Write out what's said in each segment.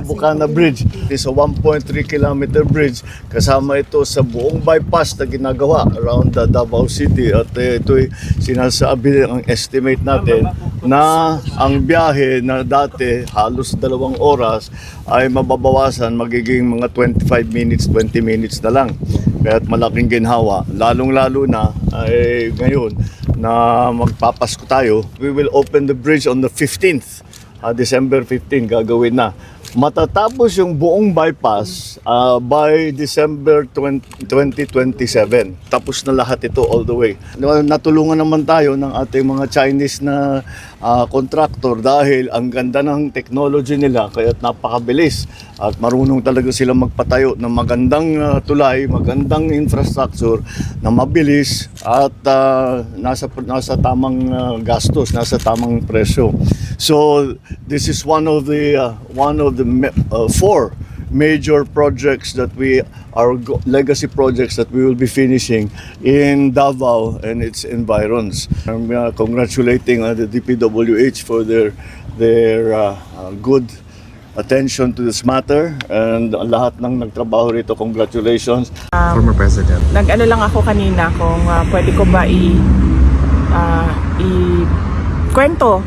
Bucana Bridge is a 1.3 kilometer bridge. Kasama ito sa buong bypass na ginagawa around the Davao City. At ito'y sinasabi, ang estimate natin na ang biyahe na dati halos 2 oras ay mababawasan, magiging mga 25 minutes, 20 minutes na lang. Kaya't malaking ginhawa, lalong-lalo na ay ngayon na magpapasko tayo. We will open the bridge on the 15th. December 15 gagawin na. Matatapos yung buong bypass by December 2027. Tapos na lahat ito all the way. Natulungan naman tayo ng ating mga Chinese na contractor dahil ang ganda ng technology nila kaya't napakabilis at marunong talaga sila magpatayo ng magandang tulay, magandang infrastructure na mabilis at nasa tamang gastos, nasa tamang presyo. So this is one of the 4 major projects that our legacy projects that we will be finishing in Davao and its environs. I'm congratulating the DPWH for their good attention to this matter, and lahat ng nagtrabaho rito, congratulations. Former President. Nag-ano lang ako kanina kung pwede ko ba i-kwento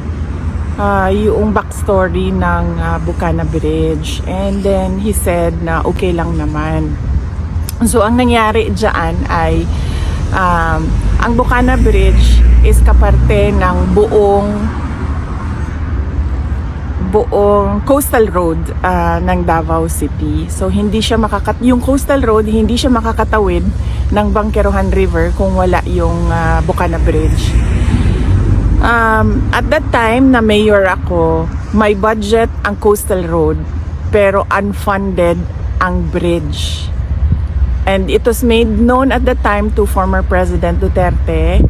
yung backstory ng Bucana Bridge, and then he said na okay lang naman. So ang nangyari dyan ay ang Bucana Bridge is kaparte ng buong coastal road ng Davao City. So hindi siya yung coastal road hindi siya makakatawid ng Bangkerohan River kung wala yung Bucana Bridge. At that time na mayor ako, may budget ang coastal road pero unfunded ang bridge. And it was made known at the time to former President Duterte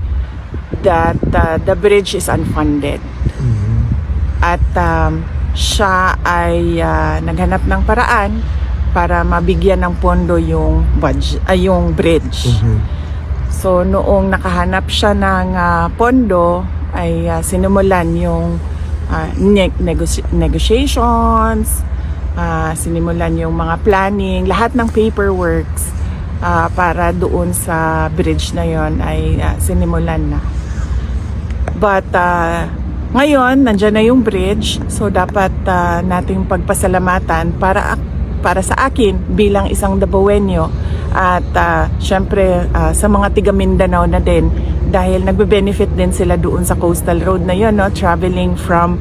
that the bridge is unfunded. At siya ay naghanap ng paraan para mabigyan ng pondo yung bridge. So noong nakahanap siya ng pondo ay sinimulan yung negotiations, sinimulan yung mga planning, lahat ng paperworks para doon sa bridge na yon ay sinimulan na. But ngayon, nandyan na yung bridge, so dapat nating pagpasalamatan para sa akin bilang isang Davaoenyo at syempre sa mga tiga Mindanao na din dahil nagbe-benefit din sila doon sa coastal road na yun, no? Traveling from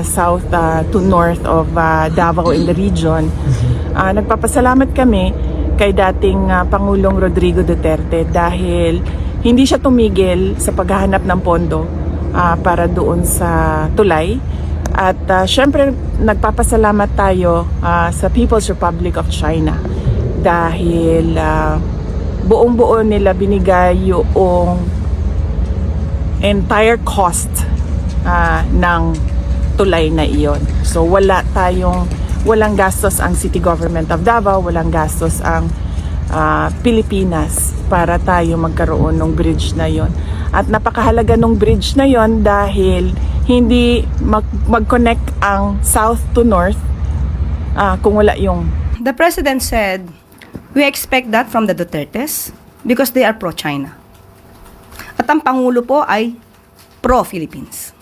south to north of Davao in the region. Nagpapasalamat kami kay dating Pangulong Rodrigo Duterte dahil hindi siya tumigil sa paghahanap ng pondo para doon sa tulay. At syempre nagpapasalamat tayo sa People's Republic of China dahil buong-buo nila binigay yung entire cost ng tulay na iyon. So walang gastos ang City Government of Davao, walang gastos ang Pilipinas para tayo magkaroon ng bridge na yon. At napakahalaga ng bridge na yon dahil hindi mag-connect ang south to north kung wala yung... The President said, we expect that from the Dutertes because they are pro-China. At ang Pangulo po ay pro-Philippines.